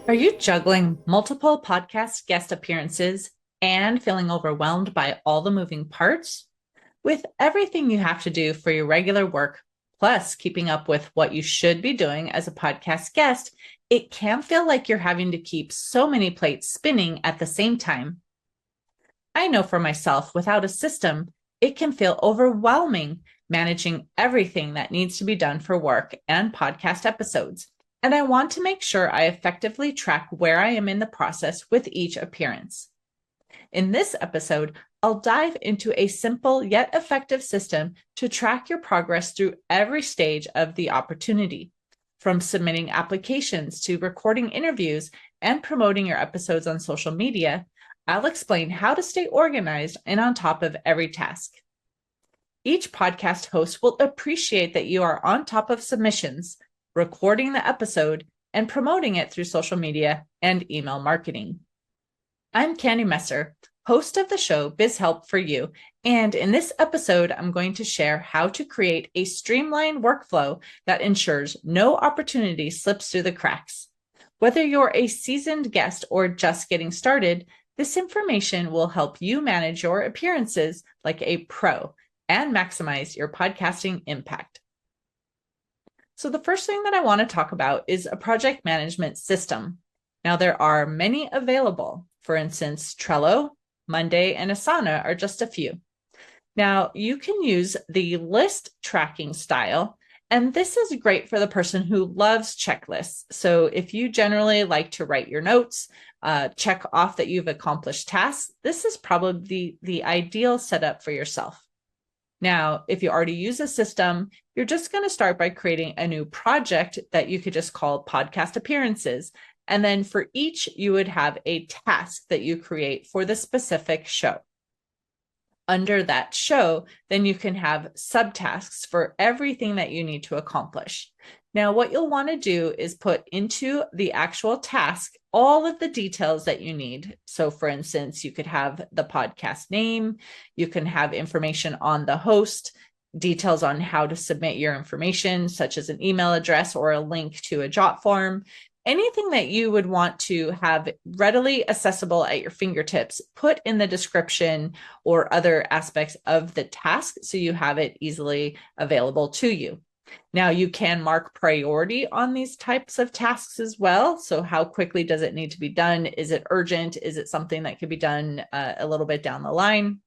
Are you juggling multiple podcast guest appearances and feeling overwhelmed by all the moving parts? With everything you have to do for your regular work, plus keeping up with what you should be doing as a podcast guest, it can feel like you're having to keep so many plates spinning at the same time. I know for myself, without a system, it can feel overwhelming managing everything that needs to be done for work and podcast episodes. And I want to make sure I effectively track where I am in the process with each appearance. In this episode, I'll dive into a simple yet effective system to track your progress through every stage of the opportunity, from submitting applications to recording interviews and promoting your episodes on social media. I'll explain how to stay organized and on top of every task. Each podcast host will appreciate that you are on top of submissions, recording the episode, and promoting it through social media and email marketing. I'm Candy Messer, host of the show Biz Help for You, and in this episode, I'm going to share how to create a streamlined workflow that ensures no opportunity slips through the cracks. Whether you're a seasoned guest or just getting started, this information will help you manage your appearances like a pro and maximize your podcasting impact. So the first thing that I want to talk about is a project management system. Now, there are many available. For instance, Trello, Monday, and Asana are just a few. Now, you can use the list tracking style, and this is great for the person who loves checklists. So if you generally like to write your notes, check off that you've accomplished tasks, this is probably the ideal setup for yourself. Now, if you already use a system, you're just going to start by creating a new project that you could just call podcast appearances. And then for each, you would have a task that you create for the specific show. Under that show, then you can have subtasks for everything that you need to accomplish. Now, what you'll want to do is put into the actual task all of the details that you need. So, for instance, you could have the podcast name, you can have information on the host, details on how to submit your information, such as an email address or a link to a jot form. Anything that you would want to have readily accessible at your fingertips, put in the description or other aspects of the task so you have it easily available to you. Now, you can mark priority on these types of tasks as well. So how quickly does it need to be done? Is it urgent? Is it something that could be done a little bit down the line?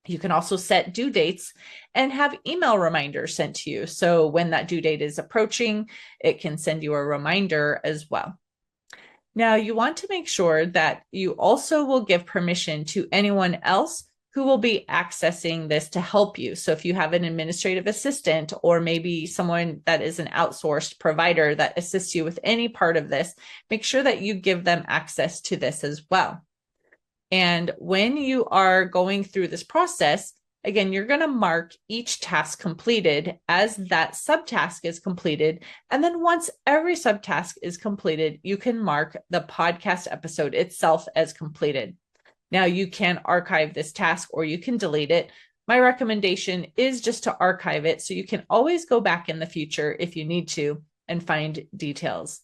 You can also set due dates and have email reminders sent to you. So when that due date is approaching, it can send you a reminder as well. Now, you want to make sure that you also will give permission to anyone else who will be accessing this to help you. So if you have an administrative assistant or maybe someone that is an outsourced provider that assists you with any part of this, make sure that you give them access to this as well. And when you are going through this process, again, you're going to mark each task completed as that subtask is completed. And then once every subtask is completed, you can mark the podcast episode itself as completed. Now, you can archive this task or you can delete it. My recommendation is just to archive it so you can always go back in the future if you need to and find details.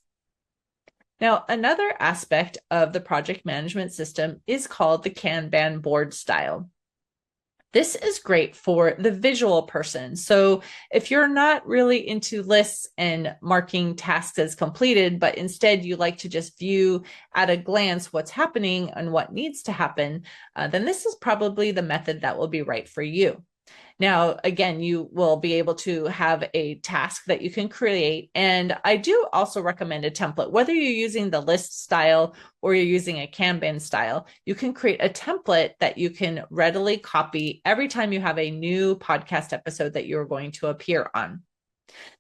Now, another aspect of the project management system is called the Kanban board style. This is great for the visual person. So if you're not really into lists and marking tasks as completed, but instead you like to just view at a glance what's happening and what needs to happen, then this is probably the method that will be right for you. Now, again, you will be able to have a task that you can create. And I do also recommend a template, whether you're using the list style or you're using a Kanban style, you can create a template that you can readily copy every time you have a new podcast episode that you're going to appear on.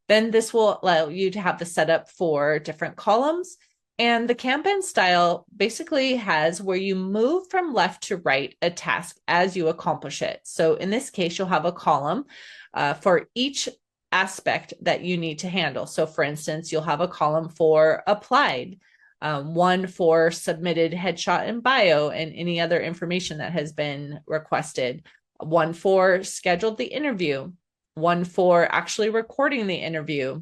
Then this will allow you to have the setup for different columns. And the Kanban style basically has where you move from left to right a task as you accomplish it. So in this case, you'll have a column for each aspect that you need to handle. So for instance, you'll have a column for applied, one for submitted headshot and bio and any other information that has been requested, one for scheduled the interview, one for actually recording the interview,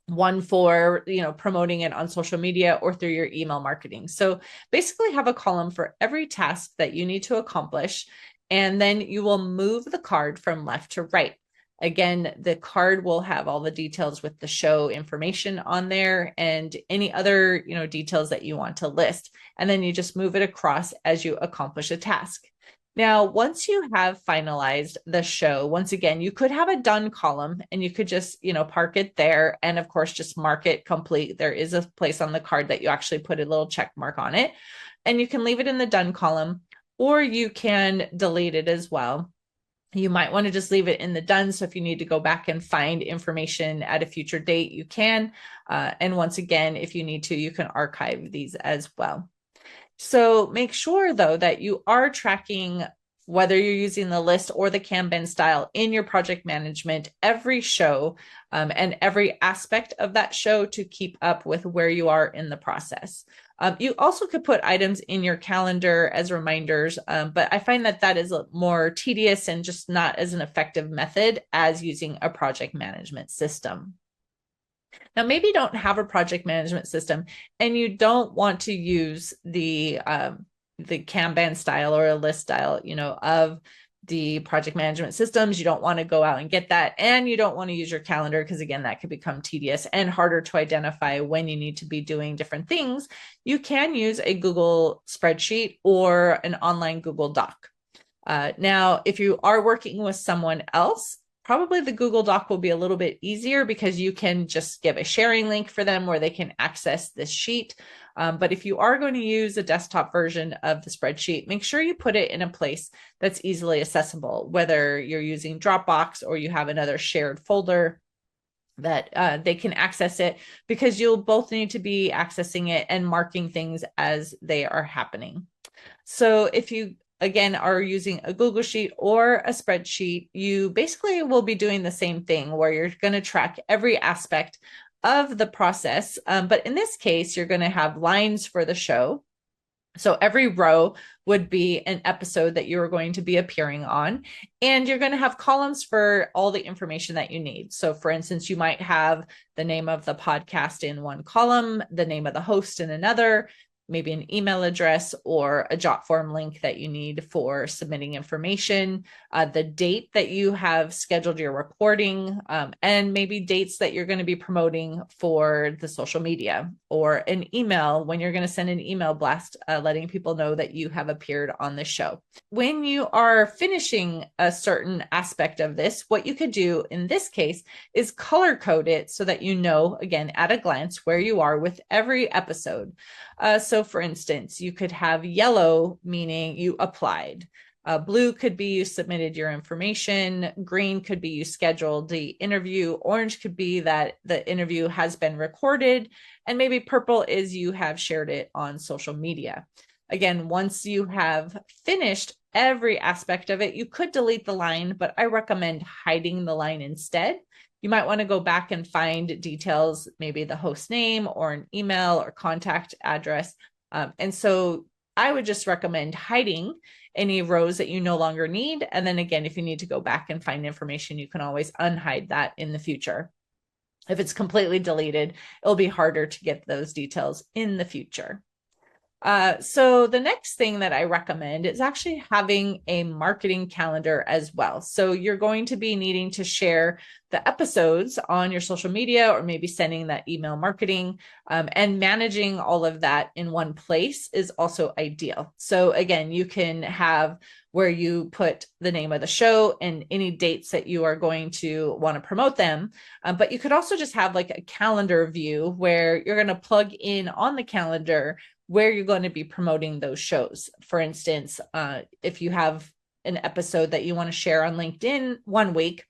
one for, promoting it on social media or through your email marketing. So basically have a column for every task that you need to accomplish, and then you will move the card from left to right. Again, the card will have all the details with the show information on there and any other, details that you want to list. And then you just move it across as you accomplish a task. Now, once you have finalized the show, once again, you could have a done column and you could just, park it there. And of course, just mark it complete. There is a place on the card that you actually put a little check mark on it, and you can leave it in the done column, or you can delete it as well. You might want to just leave it in the done. So if you need to go back and find information at a future date, you can. And once again, if you need to, you can archive these as well. So make sure, though, that you are tracking, whether you're using the list or the Kanban style in your project management, every show and every aspect of that show to keep up with where you are in the process. You also could put items in your calendar as reminders, but I find that is more tedious and just not as an effective method as using a project management system. Now, maybe you don't have a project management system and you don't want to use the Kanban style or a list style, of the project management systems. You don't want to go out and get that. And you don't want to use your calendar because, again, that could become tedious and harder to identify when you need to be doing different things. You can use a Google spreadsheet or an online Google Doc. Now, if you are working with someone else, probably the Google Doc will be a little bit easier because you can just give a sharing link for them where they can access this sheet. But if you are going to use a desktop version of the spreadsheet, make sure you put it in a place that's easily accessible, whether you're using Dropbox or you have another shared folder that they can access it, because you'll both need to be accessing it and marking things as they are happening. So if you again are using a Google Sheet or a spreadsheet, you basically will be doing the same thing where you're going to track every aspect of the process. But in this case, you're going to have lines for the show. So every row would be an episode that you are going to be appearing on, and you're going to have columns for all the information that you need. So for instance, you might have the name of the podcast in one column, the name of the host in another, maybe an email address or a Jotform link that you need for submitting information, the date that you have scheduled your recording, and maybe dates that you're going to be promoting for the social media, or an email when you're going to send an email blast letting people know that you have appeared on the show. When you are finishing a certain aspect of this, what you could do in this case is color code it so that you know, again, at a glance, where you are with every episode. So for instance, you could have yellow, meaning you applied. Blue could be you submitted your information. Green could be you scheduled the interview. Orange could be that the interview has been recorded. And maybe purple is you have shared it on social media. Again, once you have finished every aspect of it, you could delete the line, but I recommend hiding the line instead. You might want to go back and find details, maybe the host name or an email or contact address. And so I would just recommend hiding any rows that you no longer need. And then again, if you need to go back and find information, you can always unhide that in the future. If it's completely deleted, it'll be harder to get those details in the future. So the next thing that I recommend is actually having a marketing calendar as well. So you're going to be needing to share the episodes on your social media, or maybe sending that email marketing, and managing all of that in one place is also ideal. So again, you can have where you put the name of the show and any dates that you are going to want to promote them. But you could also just have like a calendar view where you're going to plug in on the calendar where you're going to be promoting those shows. For instance, if you have an episode that you want to share on LinkedIn one week,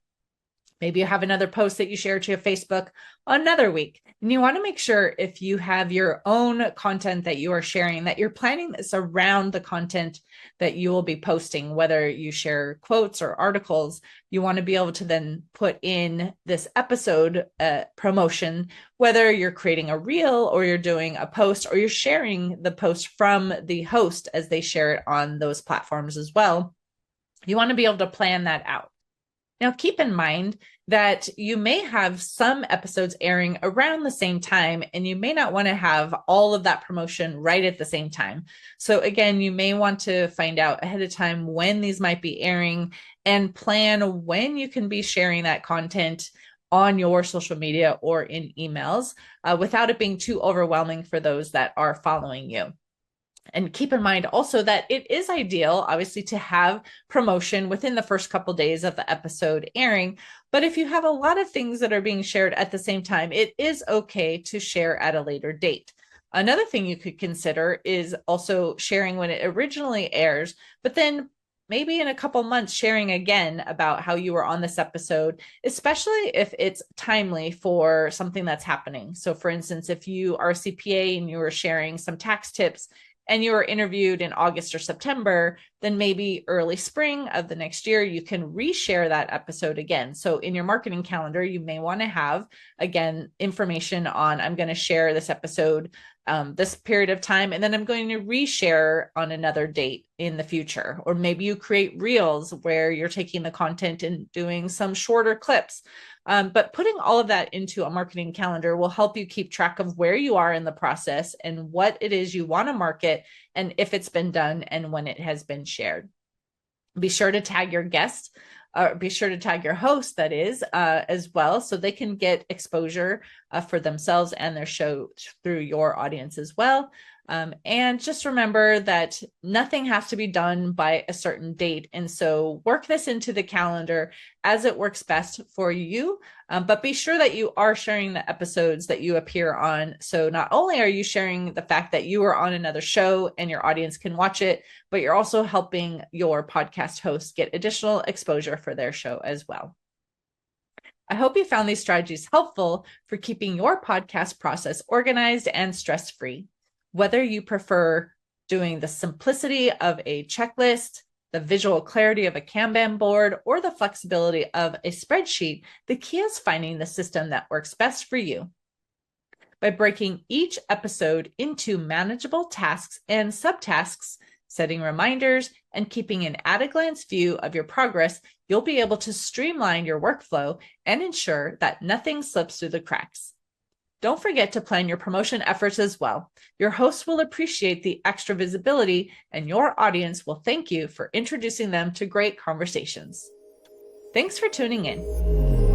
maybe you have another post that you share to your Facebook another week. And you want to make sure, if you have your own content that you are sharing, that you're planning this around the content that you will be posting. Whether you share quotes or articles, you want to be able to then put in this episode promotion, whether you're creating a reel or you're doing a post, or you're sharing the post from the host as they share it on those platforms as well. You want to be able to plan that out. Now, keep in mind that you may have some episodes airing around the same time, and you may not want to have all of that promotion right at the same time. So, again, you may want to find out ahead of time when these might be airing and plan when you can be sharing that content on your social media or in emails without it being too overwhelming for those that are following you. And keep in mind also that it is ideal, obviously, to have promotion within the first couple of days of the episode airing. But if you have a lot of things that are being shared at the same time, it is okay to share at a later date. Another thing you could consider is also sharing when it originally airs, but then maybe in a couple months sharing again about how you were on this episode, especially if it's timely for something that's happening. So for instance, if you are a CPA and you are sharing some tax tips and you were interviewed in August or September, then maybe early spring of the next year, you can reshare that episode again. So in your marketing calendar, you may want to have, again, information on, I'm going to share this episode this period of time, and then I'm going to reshare on another date in the future. Or maybe you create reels where you're taking the content and doing some shorter clips. But putting all of that into a marketing calendar will help you keep track of where you are in the process and what it is you want to market, and if it's been done and when it has been shared. Be sure to tag your guests. Be sure to tag your host, that is, as well, so they can get exposure for themselves and their show through your audience as well. And just remember that nothing has to be done by a certain date. And so work this into the calendar as it works best for you. But be sure that you are sharing the episodes that you appear on. So not only are you sharing the fact that you are on another show and your audience can watch it, but you're also helping your podcast host get additional exposure for their show as well. I hope you found these strategies helpful for keeping your podcast process organized and stress-free. Whether you prefer doing the simplicity of a checklist, the visual clarity of a Kanban board, or the flexibility of a spreadsheet, the key is finding the system that works best for you. By breaking each episode into manageable tasks and subtasks, setting reminders, and keeping an at-a-glance view of your progress, you'll be able to streamline your workflow and ensure that nothing slips through the cracks. Don't forget to plan your promotion efforts as well. Your hosts will appreciate the extra visibility, and your audience will thank you for introducing them to great conversations. Thanks for tuning in.